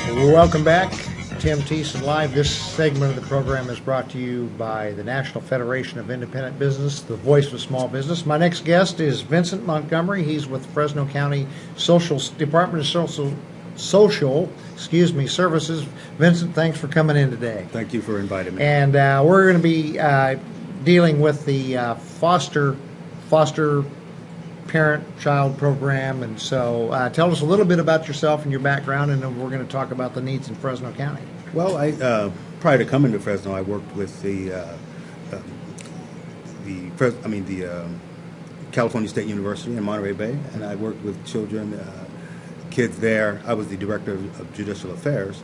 Welcome back. Tim Thiesen Live. This segment of the program is brought to you by the National Federation of Independent Business, the voice of small business. My next guest is Vincent Montgomery. He's with Fresno County Department of Social Services. Vincent, thanks for coming in today. Thank you for inviting me. And we're going to be dealing with the foster parent-child program. And so tell us a little bit about yourself and your background, and then we're going to talk about the needs in Fresno County. Well, prior to coming to Fresno, I worked with the California State University in Monterey Bay, and I worked with kids there. I was the director of judicial affairs.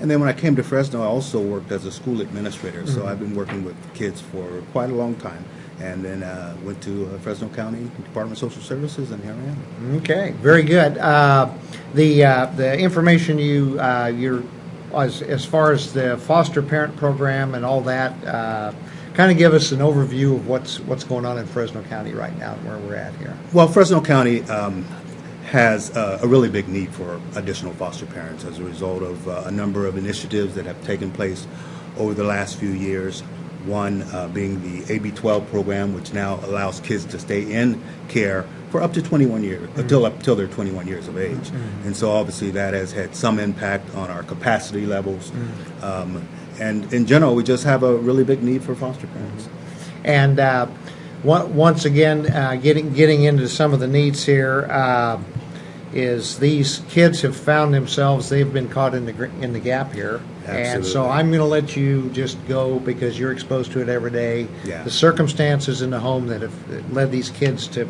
And then when I came to Fresno, I also worked as a school administrator. Mm-hmm. So I've been working with kids for quite a long time. And then went to Fresno County Department of Social Services, and here I am. Okay, very good. The information you're as far as the foster parent program and all that, kind of give us an overview of what's going on in Fresno County right now and where we're at here. Well, Fresno County has a really big need for additional foster parents as a result of a number of initiatives that have taken place over the last few years. One being the AB 12 program, which now allows kids to stay in care for up to 21 years, until they're 21 years of age. Mm-hmm. And so obviously that has had some impact on our capacity levels. Mm-hmm. And in general, we just have a really big need for foster parents. And once again, getting into some of the needs here, is these kids have found themselves, they've been caught in the gap here. Absolutely. And so I'm going to let you just go because you're exposed to it every day. Yeah. The circumstances in the home that have led these kids to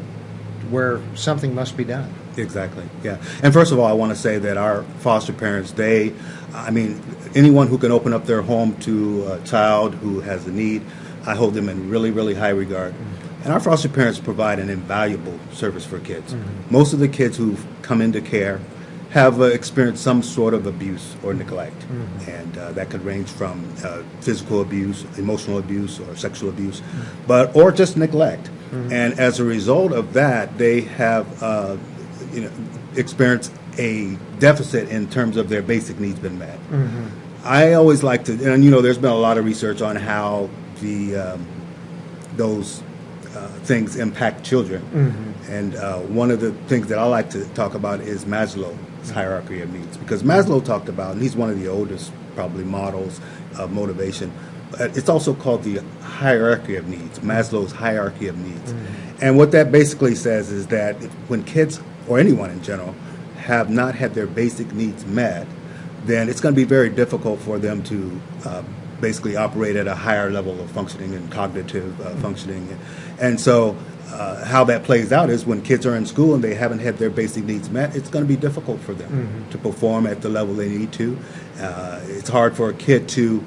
where something must be done. Exactly, yeah. And first of all, I want to say that our foster parents, anyone who can open up their home to a child who has a need, I hold them in really, really high regard. Mm-hmm. And our foster parents provide an invaluable service for kids. Mm-hmm. Most of the kids who've come into care have experienced some sort of abuse or neglect. Mm-hmm. And that could range from physical abuse, emotional abuse, or sexual abuse, mm-hmm. or just neglect. Mm-hmm. And as a result of that, they have experienced a deficit in terms of their basic needs being met. Mm-hmm. I always like to, and there's been a lot of research on how those things impact children. Mm-hmm. And one of the things that I like to talk about is Maslow's hierarchy of needs, because Maslow talked about, and he's one of the oldest probably models of motivation, it's also called the hierarchy of needs, Maslow's hierarchy of needs. Mm-hmm. And what that basically says is that when kids, or anyone in general, have not had their basic needs met, then it's going to be very difficult for them to basically operate at a higher level of functioning and cognitive functioning. And so how that plays out is when kids are in school and they haven't had their basic needs met, it's going to be difficult for them mm-hmm. to perform at the level they need to. It's hard for a kid to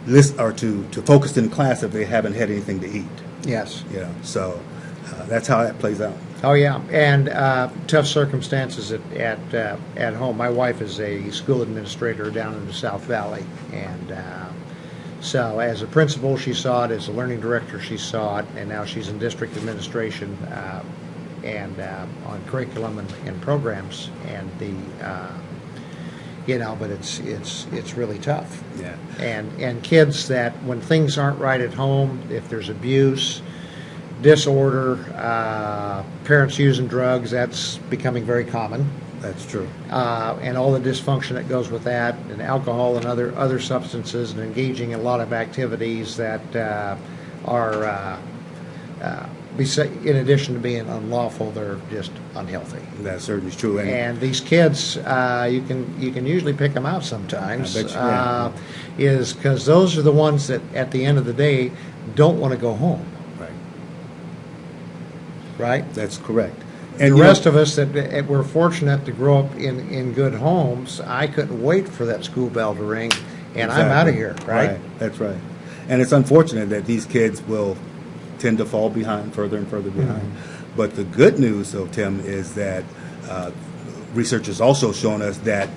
listen or to focus in class if they haven't had anything to eat. Yes. So that's how that plays out. Oh yeah, and tough circumstances at home. My wife is a school administrator down in the South Valley, and so as a principal she saw it, as a learning director she saw it, and now she's in district administration and on curriculum and programs, and but it's really tough. Yeah. And kids that when things aren't right at home, if there's abuse, disorder, parents using drugs, that's becoming very common. That's true. And all the dysfunction that goes with that, and alcohol and other substances, and engaging in a lot of activities that are, in addition to being unlawful, they're just unhealthy. That certainly is true. And these kids, you can usually pick them out sometimes. I bet you can. Is because those are the ones that, at the end of the day, don't want to go home. Right? That's correct. And the rest of us that we're fortunate to grow up in good homes, I couldn't wait for that school bell to ring, and exactly. I'm out of here, right? That's right. And it's unfortunate that these kids will tend to fall behind, further and further behind. Mm-hmm. But the good news, though, Tim, is that research has also shown us that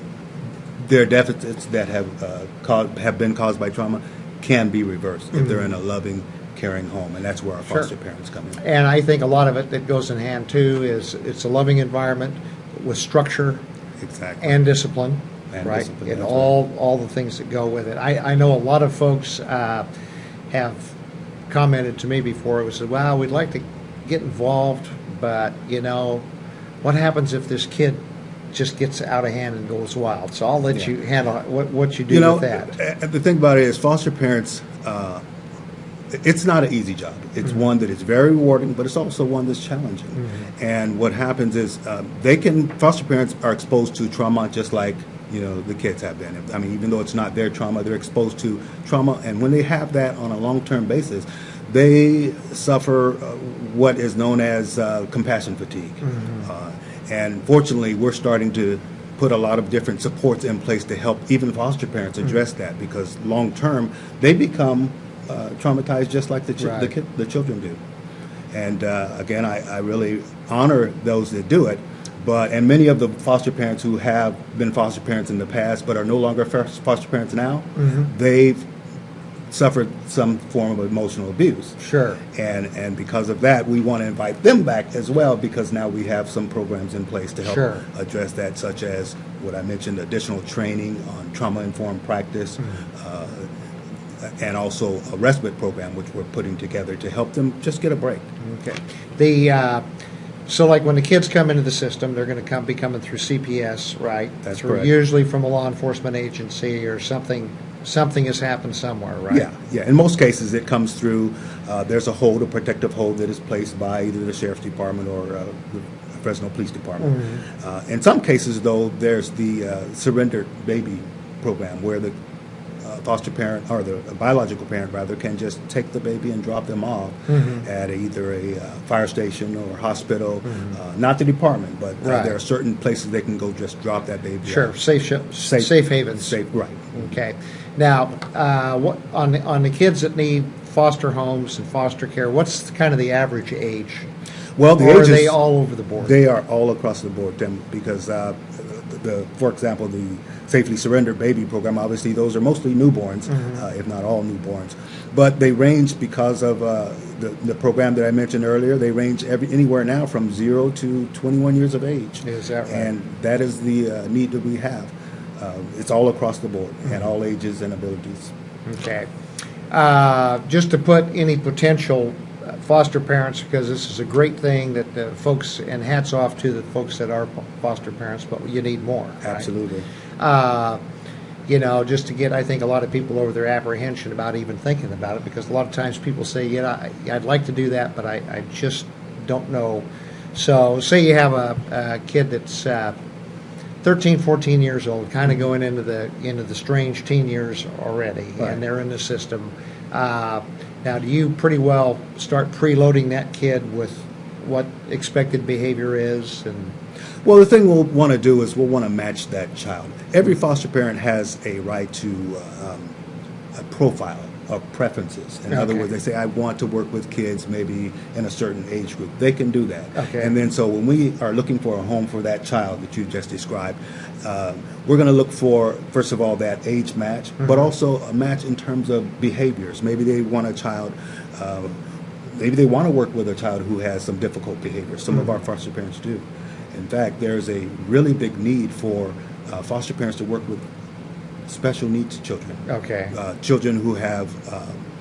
their deficits that have been caused by trauma can be reversed mm-hmm. if they're in a loving, caring home, and that's where our foster parents come in. And I think a lot of it that goes in hand too is it's a loving environment with structure exactly. and discipline. And right? discipline, And that's all the things that go with it. I know a lot of folks have commented to me before. It was, well, we'd like to get involved, but what happens if this kid just gets out of hand and goes wild? So I'll let you handle what you do with that. The thing about it is foster parents, it's not an easy job. It's one that is very rewarding, but it's also one that's challenging. And what happens is foster parents are exposed to trauma just like the kids have been. I mean, even though it's not their trauma, they're exposed to trauma, and when they have that on a long-term basis, they suffer what is known as compassion fatigue. And fortunately, we're starting to put a lot of different supports in place to help even foster parents address that, because long-term, they become traumatized just like the children do. And again, I really honor those that do it. And many of the foster parents who have been foster parents in the past but are no longer foster parents now, they've suffered some form of emotional abuse. Sure. And because of that, we want to invite them back as well, because now we have some programs in place to help address that, such as what I mentioned, additional training on trauma-informed practice, and also a respite program, which we're putting together to help them just get a break. Okay. So like when the kids come into the system, they're going to be coming through CPS, right? That's correct. Usually from a law enforcement agency or something has happened somewhere, right? Yeah. In most cases, it comes through, there's a protective hold that is placed by either the Sheriff's Department or the Fresno Police Department. In some cases, though, there's the surrendered baby program where the foster parent, or the biological parent rather, can just take the baby and drop them off at either a fire station or hospital, not the department, but there are certain places they can go just drop that baby off. Safe havens. Safe, right. Okay. Now, what on the kids that need foster homes and foster care, what's kind of the average age? Well, the ages, are they all over the board? They are all across the board, Tim, because for example, the Safely Surrendered Baby program, obviously those are mostly newborns, if not all newborns. But they range because of the program that I mentioned earlier. They range anywhere now from 0 to 21 years of age. Is that right? And that is the need that we have. It's all across the board, and all ages and abilities. Okay. Just to put any potential foster parents, because this is a great thing that the folks, and hats off to the folks that are foster parents, but you need more. Right? Absolutely. Just to get, I think, a lot of people over their apprehension about even thinking about it, because a lot of times people say, I'd like to do that, but I just don't know. So say you have a kid that's 13, 14 years old, kind of going into the strange teen years already, and they're in the system. Now, do you pretty well start preloading that kid with what expected behavior is? Well, the thing we'll want to do is we'll want to match that child. Every foster parent has a right to a profile of preferences. In other words, they say, I want to work with kids maybe in a certain age group. They can do that. Okay. And then so when we are looking for a home for that child that you just described, we're going to look for, first of all, that age match, but also a match in terms of behaviors. Maybe they want a child, maybe they want to work with a child who has some difficult behaviors. Some of our foster parents do. In fact, there's a really big need for foster parents to work with special needs children. Okay. Children who have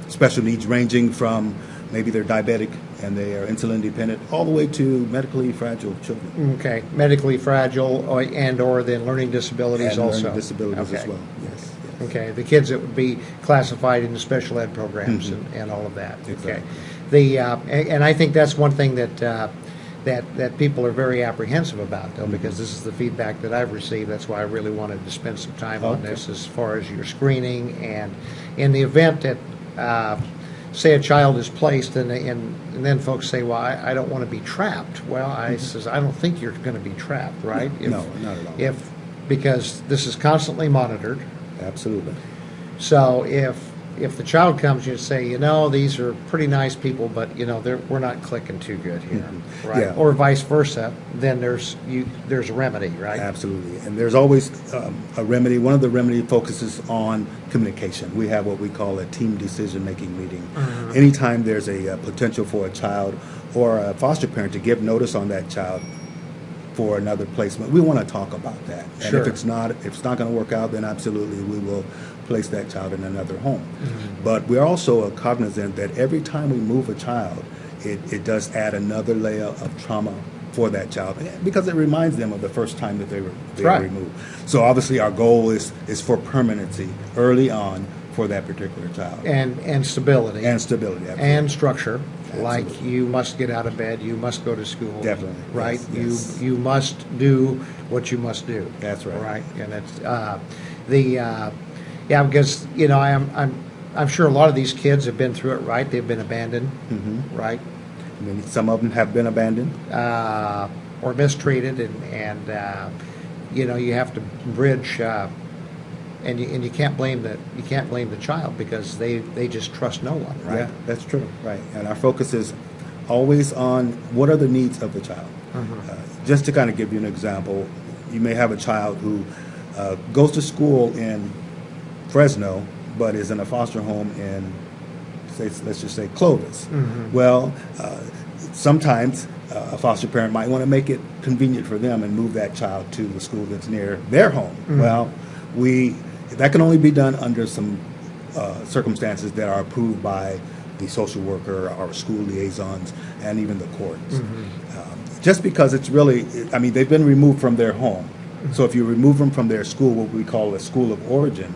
special needs ranging from maybe they're diabetic and they are insulin dependent, all the way to medically fragile children. Okay. Medically fragile or then learning disabilities and also. Learning disabilities as well, yes. Okay. The kids that would be classified into special ed programs and all of that. Exactly. Okay. And I think that's one thing that people are very apprehensive about, though, because this is the feedback that I've received. That's why I really wanted to spend some time on this as far as your screening. And in the event that, say, a child is placed and then folks say, well, I don't want to be trapped. Well, I says, I don't think you're going to be trapped, right? No, not at all. Because this is constantly monitored. Absolutely. So if the child comes, you say, these are pretty nice people, but we're not clicking too good here, right? Yeah. Or vice versa. Then there's a remedy, right? Absolutely, and there's always a remedy. One of the remedy focuses on communication. We have what we call a team decision-making meeting. Anytime there's a potential for a child or a foster parent to give notice on that child, for another placement, we want to talk about that. And Sure. if it's not going to work out, then absolutely we will place that child in another home. But we're also cognizant that every time we move a child, it does add another layer of trauma for that child, because it reminds them of the first time that they were Right. removed. So obviously our goal is for permanency early on for that particular child. And stability. And stability, absolutely. And structure. Like Absolutely. you must get out of bed, you must go to school. Definitely. Right? Yes, yes. You must do what you must do. That's right. Right? And it's yeah, because I'm sure a lot of these kids have been through it, right? They've been abandoned, right? I mean, some of them have been abandoned. Or mistreated, and you have to bridge, and you can't blame the child, because they just trust no one, right? Yeah, that's true. Right. And our focus is always on what are the needs of the child. Just to kind of give you an example, you may have a child who goes to school in Fresno, but is in a foster home in, let's just say, Clovis. Well, sometimes a foster parent might want to make it convenient for them and move that child to the school that's near their home. Well, that can only be done under some circumstances that are approved by the social worker, our school liaisons, and even the courts. Just because it's really, I mean, they've been removed from their home. So if you remove them from their school, what we call a school of origin,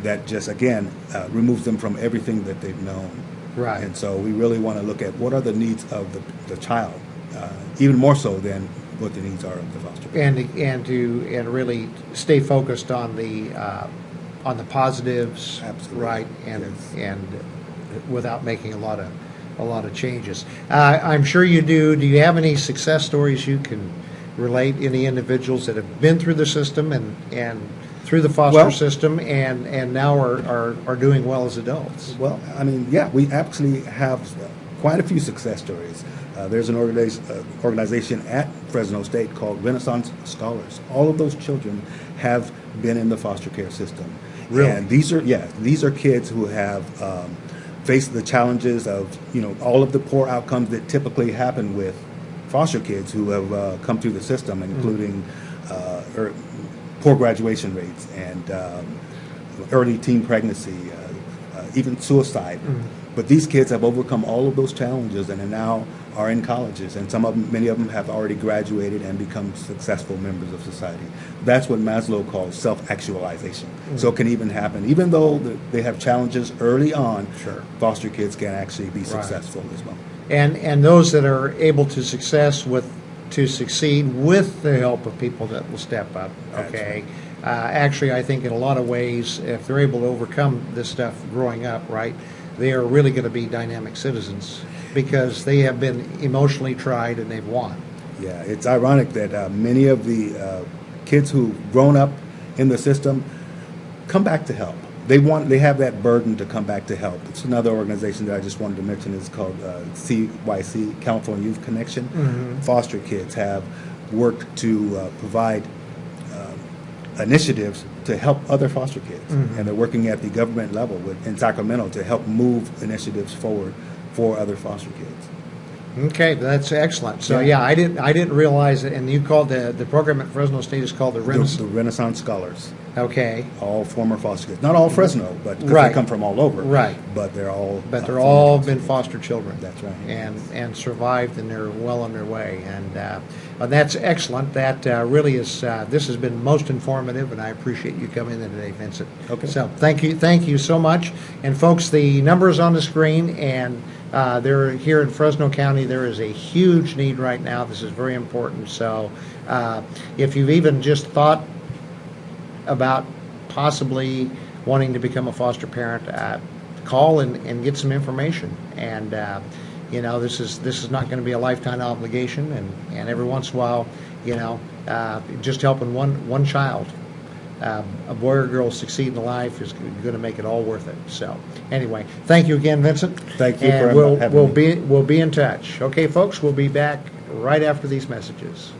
that just, again, removes them from everything that they've known. Right. And so we really want to look at what are the needs of the child, even more so than what the needs are of the foster parent. And really stay focused on the positives. Absolutely. Right? And Yes. and without making a lot of changes. I'm sure you do. Do you have any success stories you can relate? Any individuals that have been through the system and through the foster system and now are doing well as adults? Well, I mean, yeah, we actually have quite a few success stories. There's an organization at Fresno State called Renaissance Scholars. All of those children have been in the foster care system. Really? And these are kids who have faced the challenges of, all of the poor outcomes that typically happen with foster kids who have come through the system, including poor graduation rates and early teen pregnancy, even suicide. But these kids have overcome all of those challenges and now are in colleges, and many of them have already graduated and become successful members of society. That's what Maslow calls self-actualization. So it can even happen, even though they have challenges early on. Sure. Foster kids can actually be successful as well. And those that are able to succeed with the help of people that will step up. Okay. Actually, I think in a lot of ways, if they're able to overcome this stuff growing up, right, they are really going to be dynamic citizens because they have been emotionally tried and they've won. Yeah, it's ironic that many of the kids who've grown up in the system come back to help. They have that burden to come back to help. It's another organization that I just wanted to mention is called CYC, California Youth Connection. Foster kids have worked to provide initiatives to help other foster kids, and they're working at the government level in Sacramento to help move initiatives forward for other foster kids. Okay, that's excellent. So yeah, I didn't realize it. And you called the program at Fresno State is called the Renaissance. The Renaissance Scholars. Okay. All former foster kids. Not all Fresno, but because Right. they come from all over. Right. But they're all. But they're all been foster children. That's right. And survived, and they're well on their way. And that's excellent. That really is. This has been most informative, and I appreciate you coming in today, Vincent. Okay. So thank you so much. And folks, the number is on the screen, and they're here in Fresno County. There is a huge need right now. This is very important. So if you've even just thought about possibly wanting to become a foster parent, call and get some information. And this is not going to be a lifetime obligation. And every once in a while, just helping one child, a boy or girl, succeed in life is going to make it all worth it. So anyway, thank you again, Vincent. Thank you and for having me. we'll be in touch. Okay, folks, we'll be back right after these messages.